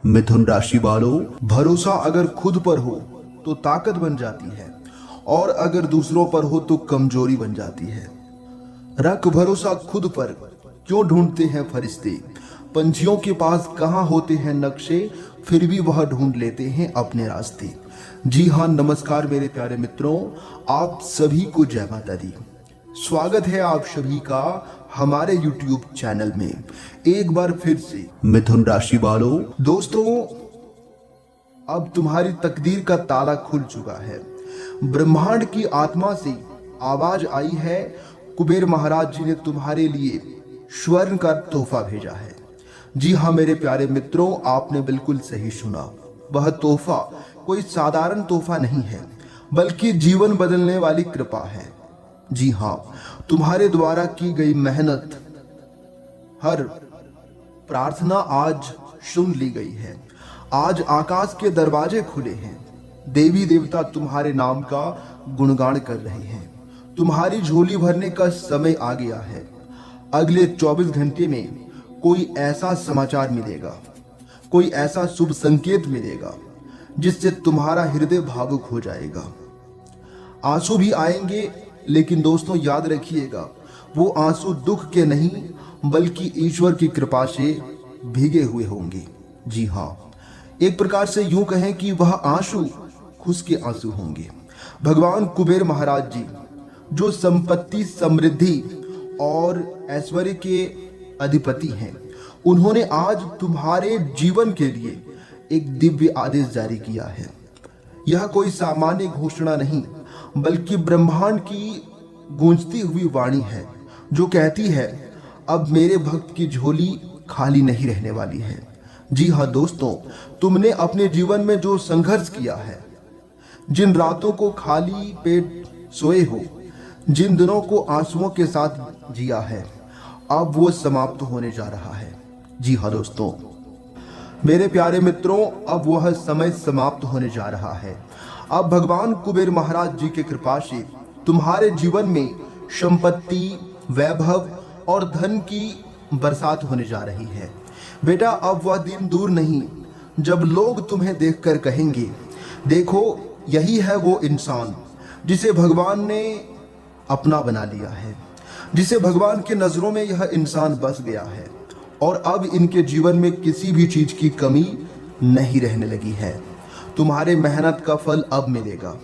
मिथुन राशि वालों, भरोसा अगर खुद पर हो तो ताकत बन जाती है और अगर दूसरों पर हो तो कमजोरी बन जाती है। रख भरोसा खुद पर, क्यों ढूंढते हैं फरिश्ते। पंछियों के पास कहाँ होते हैं नक्शे, फिर भी वह ढूंढ लेते हैं अपने रास्ते। जी हाँ, नमस्कार मेरे प्यारे मित्रों, आप सभी को जय माता दी। स्वागत है आप सभी का हमारे YouTube चैनल में एक बार फिर से। मिथुन राशि वालों, दोस्तों, अब तुम्हारी तकदीर का ताला खुल चुका है। ब्रह्मांड की आत्मा से आवाज आई है, कुबेर महाराज जी ने तुम्हारे लिए स्वर्ण का तोहफा भेजा है। जी हाँ मेरे प्यारे मित्रों, आपने बिल्कुल सही सुना। वह तोहफा कोई साधारण तोहफा नहीं है, बल्कि जीवन बदलने वाली कृपा है। जी हाँ, तुम्हारे द्वारा की गई मेहनत, हर प्रार्थना आज सुन ली गई है। आज आकाश के दरवाजे खुले हैं। देवी देवता तुम्हारे नाम का गुणगान कर रहे हैं। तुम्हारी झोली भरने का समय आ गया है। अगले 24 घंटे में कोई ऐसा समाचार मिलेगा, कोई ऐसा शुभ संकेत मिलेगा जिससे तुम्हारा हृदय भावुक हो जाएगा। आंसू भी आएंगे, लेकिन दोस्तों याद रखिएगा, वो आंसू दुख के नहीं बल्कि ईश्वर की कृपा से भीगे हुए होंगे। जी हाँ, एक प्रकार से यूं कहें कि वह आंसू खुश के आंसू होंगे। भगवान कुबेर महाराज जी, जो संपत्ति, समृद्धि और ऐश्वर्य के अधिपति हैं, उन्होंने आज तुम्हारे जीवन के लिए एक दिव्य आदेश जारी किया है। यह कोई सामान्य घोषणा नहीं, बल्कि ब्रह्मांड की गूंजती हुई वाणी है, जो कहती है अब मेरे भक्त की झोली खाली नहीं रहने वाली है। जी हाँ दोस्तों, तुमने अपने जीवन में जो संघर्ष किया है, जिन रातों को खाली पेट सोए हो, जिन दिनों को आंसुओं के साथ जिया है, अब वो समाप्त होने जा रहा है। जी हाँ दोस्तों, मेरे प्यारे मित्रों, अब वह समय समाप्त होने जा रहा है। अब भगवान कुबेर महाराज जी की कृपा से तुम्हारे जीवन में संपत्ति, वैभव और धन की बरसात होने जा रही है। बेटा, अब वह दिन दूर नहीं जब लोग तुम्हें देखकर कहेंगे, देखो यही है वो इंसान जिसे भगवान ने अपना बना लिया है, जिसे भगवान के नजरों में यह इंसान बस गया है और अब इनके जीवन में किसी भी चीज की कमी नहीं रहने लगी है। तुम्हारे मेहनत का फल अब मिलेगा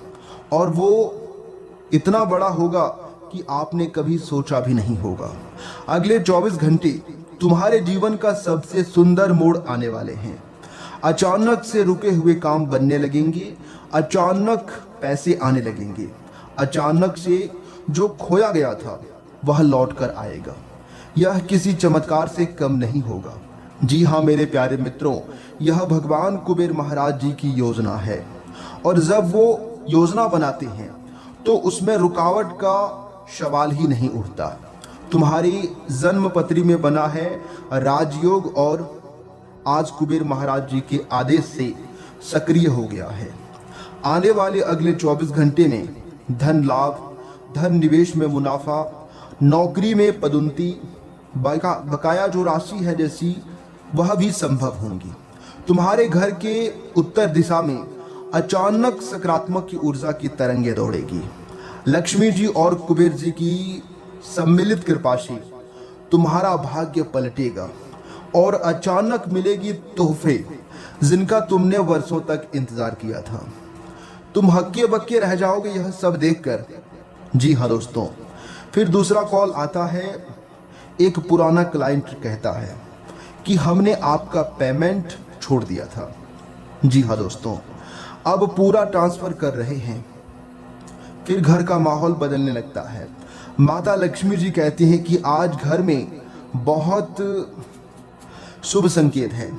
और वो इतना बड़ा होगा कि आपने कभी सोचा भी नहीं होगा। अगले 24 घंटे तुम्हारे जीवन का सबसे सुंदर मोड़ आने वाले हैं। अचानक से रुके हुए काम बनने लगेंगे, अचानक पैसे आने लगेंगे, अचानक से जो खोया गया था वह लौट कर आएगा। यह किसी चमत्कार से कम नहीं होगा। जी हाँ मेरे प्यारे मित्रों, यह भगवान कुबेर महाराज जी की योजना है और जब वो योजना बनाते हैं तो उसमें रुकावट का सवाल ही नहीं उठता। तुम्हारी जन्म पत्री में बना है राजयोग और आज कुबेर महाराज जी के आदेश से सक्रिय हो गया है। आने वाले अगले 24 घंटे में धन लाभ, धन निवेश में मुनाफा, नौकरी में पदोन्नति, बकाया जो राशि है जैसी, वह भी संभव होंगी। तुम्हारे घर के उत्तर दिशा में अचानक सकारात्मक की ऊर्जा की तरंगे दौड़ेगी। लक्ष्मी जी और कुबेर जी की सम्मिलित कृपा से तुम्हारा भाग्य पलटेगा और अचानक मिलेगी तोहफे जिनका तुमने वर्षों तक इंतजार किया था। तुम हक्के बक्के रह जाओगे यह सब देखकर। जी हाँ दोस्तों, फिर दूसरा कॉल आता है। एक पुराना क्लाइंट कहता है कि हमने आपका पेमेंट छोड़ दिया था। जी हाँ दोस्तों, अब पूरा ट्रांसफर कर रहे हैं। फिर घर का माहौल बदलने लगता है। माता लक्ष्मी जी कहती हैं कि आज घर में बहुत शुभ संकेत है।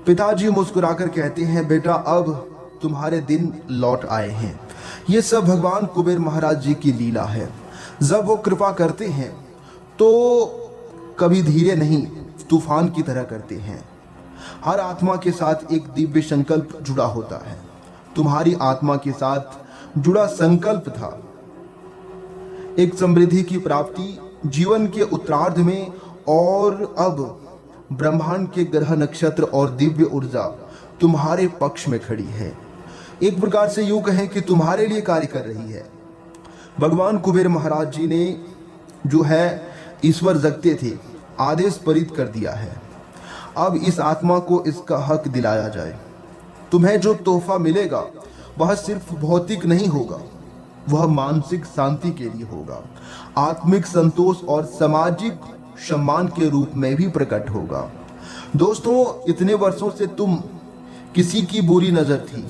पिताजी मुस्कुराकर कहते हैं, बेटा अब तुम्हारे दिन लौट आए हैं। ये सब भगवान कुबेर महाराज जी की लीला है। जब वो कृपा करते हैं तो कभी धीरे नहीं, तूफान की तरह करते हैं। हर आत्मा के साथ एक दिव्य संकल्प जुड़ा होता है। तुम्हारी आत्मा के साथ जुड़ा संकल्प था एक समृद्धि की प्राप्ति जीवन के उत्तरार्ध में, और अब ब्रह्मांड के ग्रह, नक्षत्र और दिव्य ऊर्जा तुम्हारे पक्ष में खड़ी है। एक प्रकार से यूं कहें कि तुम्हारे लिए कार्य कर रही है। भगवान कुबेर महाराज जी ने जो है ईश्वर जगते थे, आदेश पारित कर दिया है। अब इस आत्मा को इसका हक दिलाया जाए। तुम्हें जो तोहफा मिलेगा वह सिर्फ भौतिक नहीं होगा, वह मानसिक शांति के लिए होगा, आत्मिक संतोष और सामाजिक सम्मान के रूप में भी प्रकट होगा। दोस्तों, इतने वर्षों से तुम किसी की बुरी नजर थी,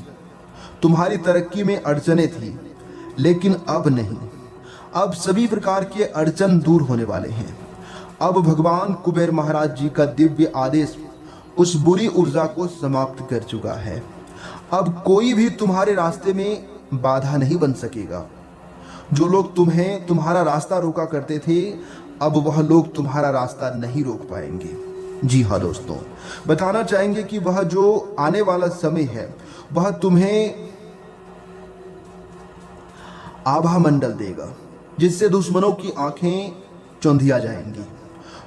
तुम्हारी तरक्की में अड़चने थी, लेकिन अब नहीं। अब सभी प्रकार के अड़चन दूर होने वाले हैं। अब भगवान कुबेर महाराज जी का दिव्य आदेश उस बुरी ऊर्जा को समाप्त कर चुका है। अब कोई भी तुम्हारे रास्ते में बाधा नहीं बन सकेगा। जो लोग तुम्हें तुम्हारा रास्ता रोका करते थे, अब वह लोग तुम्हारा रास्ता नहीं रोक पाएंगे। जी हाँ दोस्तों, बताना चाहेंगे कि वह जो आने वाला समय है वह तुम्हें आभा मंडल देगा, जिससे दुश्मनों की आंखें चौंधिया जाएंगी।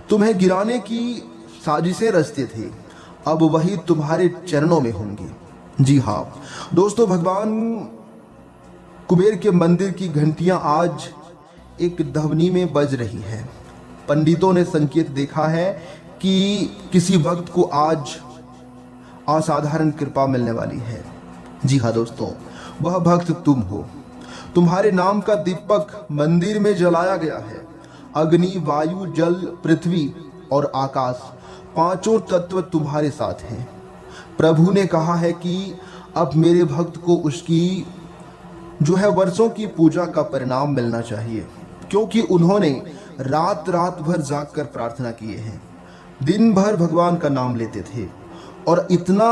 तुम्हें गिराने की साजिशें रचते थे, अब वही तुम्हारे चरणों में होंगी। जी हाँ दोस्तों, भगवान कुबेर के मंदिर की घंटियां आज एक ध्वनि में बज रही है। पंडितों ने संकेत देखा है कि किसी भक्त को आज असाधारण कृपा मिलने वाली है। जी हाँ दोस्तों, वह भक्त तुम हो। तुम्हारे नाम का दीपक मंदिर में जलाया गया है। अग्नि, वायु, जल, पृथ्वी और आकाश, पांचों तत्व तुम्हारे साथ हैं। प्रभु ने कहा है कि अब मेरे भक्त को उसकी जो है वर्षों की पूजा का परिणाम मिलना चाहिए, क्योंकि उन्होंने रात रात भर जागकर प्रार्थना किए हैं, दिन भर भगवान का नाम लेते थे और इतना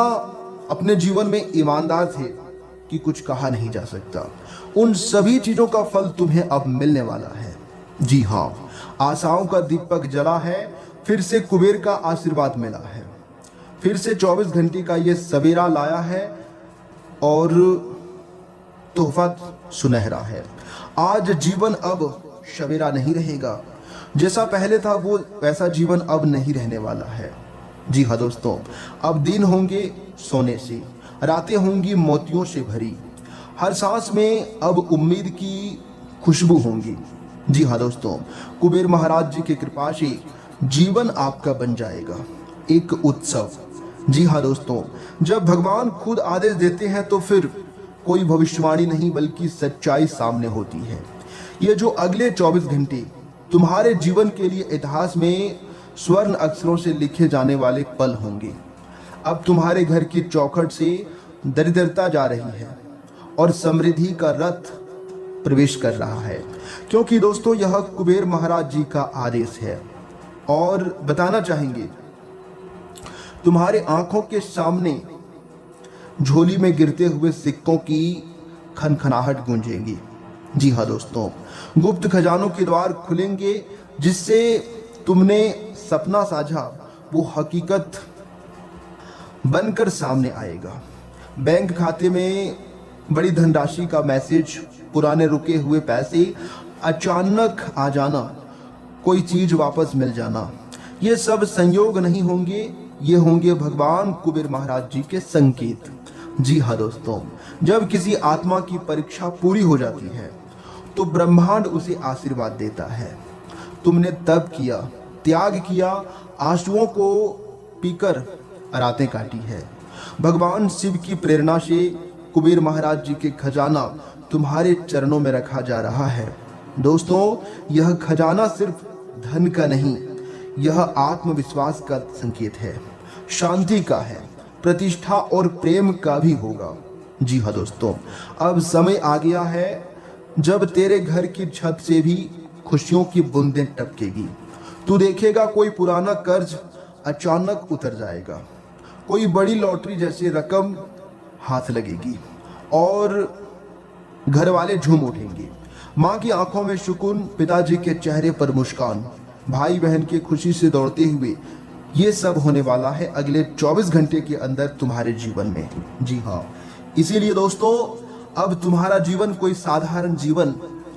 अपने जीवन में ईमानदार थे कि कुछ कहा नहीं जा सकता। उन सभी चीजों का फल तुम्हें अब मिलने वाला है। जी हाँ, आशाओं का दीपक जला है, फिर से कुबेर का आशीर्वाद मिला है, फिर से 24 घंटे का ये सवेरा लाया है और तोहफा सुनहरा है। आज जीवन अब सवेरा नहीं रहेगा, जैसा पहले था वो वैसा जीवन अब नहीं रहने वाला है। जी हाँ दोस्तों, अब दिन होंगे सोने से, रातें होंगी मोतियों से भरी, हर सांस में अब उम्मीद की खुशबू होंगी। जी हाँ दोस्तों, कुबेर महाराज जी की कृपा से जीवन आपका बन जाएगा एक उत्सव। जी हाँ दोस्तों, जब भगवान खुद आदेश देते हैं तो फिर कोई भविष्यवाणी नहीं बल्कि सच्चाई सामने होती है। ये जो अगले 24 घंटे तुम्हारे जीवन के लिए इतिहास में स्वर्ण अक्षरों से लिखे जाने वाले पल होंगे। अब तुम्हारे घर की चौखट से दरिद्रता जा रही है और समृद्धि का रथ प्रवेश कर रहा है, क्योंकि दोस्तों यह कुबेर महाराज जी का आदेश है। और बताना चाहेंगे, तुम्हारे आंखों के सामने झोली में गिरते हुए सिक्कों की खनखनाहट गूंजेगी। जी हाँ दोस्तों, गुप्त खजानों के द्वार खुलेंगे, जिससे तुमने सपना साझा वो हकीकत बनकर सामने आएगा। बैंक खाते में बड़ी धनराशि का मैसेज, पुराने रुके हुए पैसे अचानक आ जाना, कोई चीज वापस मिल जाना, ये सब संयोग नहीं होंगे, ये होंगे भगवान कुबेर महाराज जी के संकेत। जी हाँ दोस्तों, जब किसी आत्मा की परीक्षा पूरी हो जाती है तो ब्रह्मांड उसे आशीर्वाद देता है। तुमने तप किया, त्याग किया, आंसुओं को पीकर रातें काटी है। भगवान शिव की प्रेरणा से कुबेर महाराज जी के खजाना तुम्हारे चरणों में रखा जा रहा है। दोस्तों, यह खजाना सिर्फ धन का नहीं, यह आत्मविश्वास का संकेत है, शांति का है, प्रतिष्ठा और प्रेम का भी होगा। जी हाँ दोस्तों, अब समय आ गया है जब तेरे घर की छत से भी खुशियों की बूंदें टपकेगी। तू देखेगा कोई पुराना कर्ज अचानक उतर जाएगा, कोई बड़ी लॉटरी जैसी रकम हाथ लगेगी और घर वाले झूम उठेंगे। माँ की आंखों में सुकून, पिताजी के चेहरे पर मुस्कान, भाई बहन के खुशी से दौड़ते हुए, ये सब होने वाला है अगले 24 घंटे के अंदर तुम्हारे जीवन में। जी हाँ, इसीलिए दोस्तों अब तुम्हारा जीवन कोई साधारण जीवन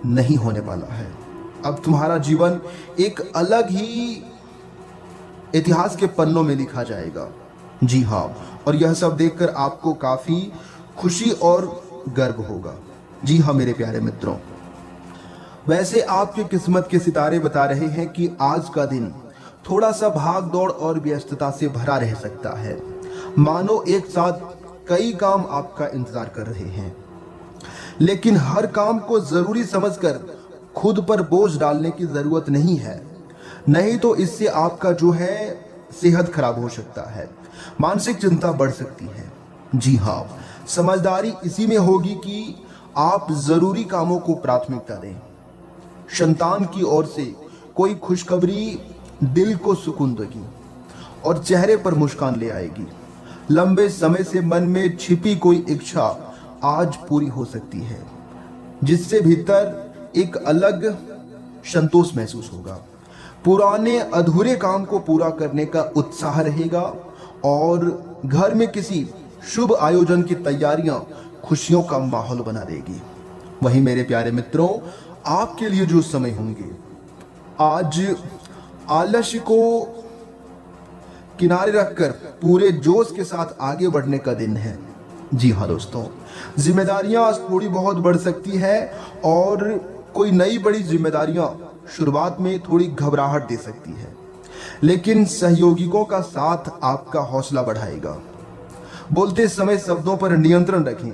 नहीं होने वाला है। अब तुम्हारा जीवन एक अलग ही इतिहास के पन्नों में लिखा जाएगा। जी हाँ, और यह सब देखकर आपको काफी खुशी और गर्व होगा। जी हाँ मेरे प्यारे मित्रों, वैसे आपकी किस्मत के सितारे बता रहे हैं कि आज का दिन थोड़ा सा भाग दौड़ और व्यस्तता से भरा रह सकता है। मानो एक साथ कई काम आपका इंतजार कर रहे हैं, लेकिन हर काम को जरूरी समझकर खुद पर बोझ डालने की जरूरत नहीं है, नहीं तो इससे आपका जो है सेहत खराब हो सकता है, मानसिक चिंता बढ़ सकती है। जी हाँ, समझदारी इसी में होगी कि आप जरूरी कामों को प्राथमिकता दें। संतान की ओर से कोई खुशखबरी दिल को सुकून देगी और चेहरे पर मुस्कान ले आएगी। लंबे समय से मन में छिपी कोई इच्छा आज पूरी हो सकती है, जिससे भीतर एक अलग संतोष महसूस होगा। पुराने अधूरे काम को पूरा करने का उत्साह रहेगा और घर में किसी शुभ आयोजन की तैयारियां खुशियों का माहौल बना देगी। वहीं मेरे प्यारे मित्रों, आपके लिए जो समय होंगे, आज आलस्य को किनारे रखकर पूरे जोश के साथ आगे बढ़ने का दिन है। जी हाँ दोस्तों, जिम्मेदारियां आज थोड़ी बहुत बढ़ सकती है और कोई नई बड़ी जिम्मेदारियां शुरुआत में थोड़ी घबराहट दे सकती है, लेकिन सहयोगियों का साथ आपका हौसला बढ़ाएगा। बोलते समय शब्दों पर नियंत्रण रखें,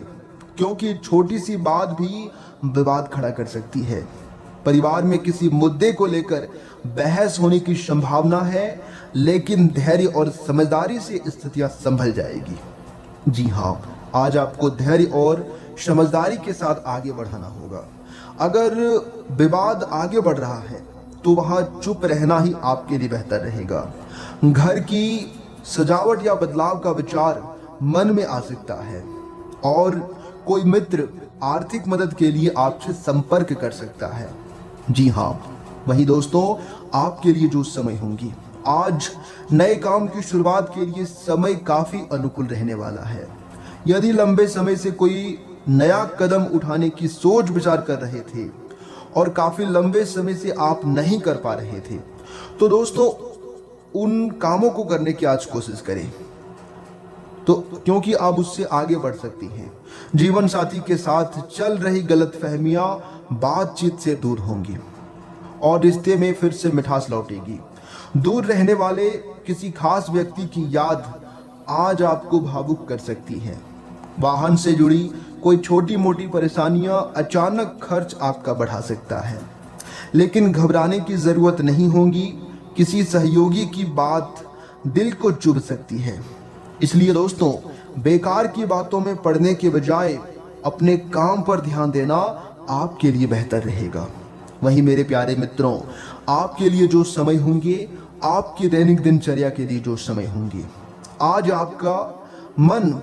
क्योंकि छोटी सी बात भी विवाद खड़ा कर सकती है। परिवार में किसी मुद्दे को लेकर बहस होने की संभावना है, लेकिन धैर्य और समझदारी से स्थितियां संभल जाएगी। जी हाँ, आज आपको धैर्य और समझदारी के साथ आगे बढ़ाना होगा। अगर विवाद आगे बढ़ रहा है तो वहां चुप रहना ही आपके लिए बेहतर रहेगा। घर की सजावट या बदलाव का विचार मन में आ सकता है और कोई मित्र आर्थिक मदद के लिए आपसे संपर्क कर सकता है। जी हाँ, वही दोस्तों, आपके लिए जो समय होंगी, आज नए काम की शुरुआत के लिए समय काफी अनुकूल रहने वाला है। यदि लंबे समय से कोई नया कदम उठाने की सोच विचार कर रहे थे और काफी लंबे समय से आप नहीं कर पा रहे थे, तो दोस्तों उन कामों को करने की आज कोशिश करें, तो क्योंकि आप उससे आगे बढ़ सकती हैं। जीवन साथी के साथ चल रही गलतफहमियां बातचीत से दूर होंगी और रिश्ते में फिर से मिठास लौटेगी। दूर रहने वाले किसी खास व्यक्ति की याद आज आपको भावुक कर सकती है। वाहन से जुड़ी कोई छोटी मोटी परेशानियां अचानक खर्च आपका बढ़ा सकता है, लेकिन घबराने की जरूरत नहीं होगी। किसी सहयोगी की बात दिल को चुभ सकती है, इसलिए दोस्तों बेकार की बातों में पड़ने के बजाय अपने काम पर ध्यान देना आपके लिए बेहतर रहेगा। वहीं मेरे प्यारे मित्रों, आपके लिए जो समय होंगे, आपकी दैनिक दिनचर्या के लिए जो समय होंगे, आज आपका मन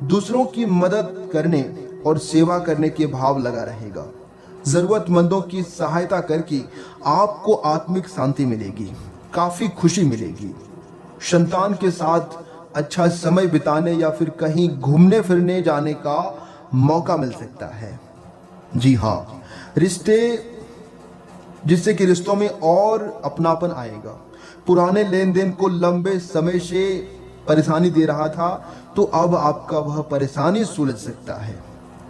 दूसरों की मदद करने और सेवा करने के भाव लगा रहेगा। जरूरतमंदों की सहायता करके आपको आत्मिक शांति मिलेगी, काफी खुशी मिलेगी। संतान के साथ अच्छा समय बिताने या फिर कहीं घूमने फिरने जाने का मौका मिल सकता है। जी हाँ, जिससे कि रिश्तों में और अपनापन आएगा। पुराने लेन देन को लंबे समय से परेशानी दे रहा था, तो अब आपका वह परेशानी सुलझ सकता है।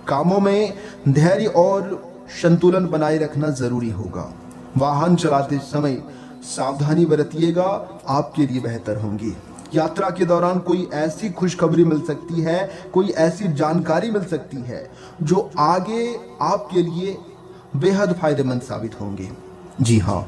कामों में धैर्य और संतुलन बनाए रखना जरूरी होगा। वाहन चलाते समय सावधानी बरतिएगा, आपके लिए बेहतर होंगी। यात्रा के दौरान कोई ऐसी खुशखबरी मिल सकती है, कोई ऐसी जानकारी मिल सकती है जो आगे आपके लिए बेहद फायदेमंद साबित होंगे। जी हाँ।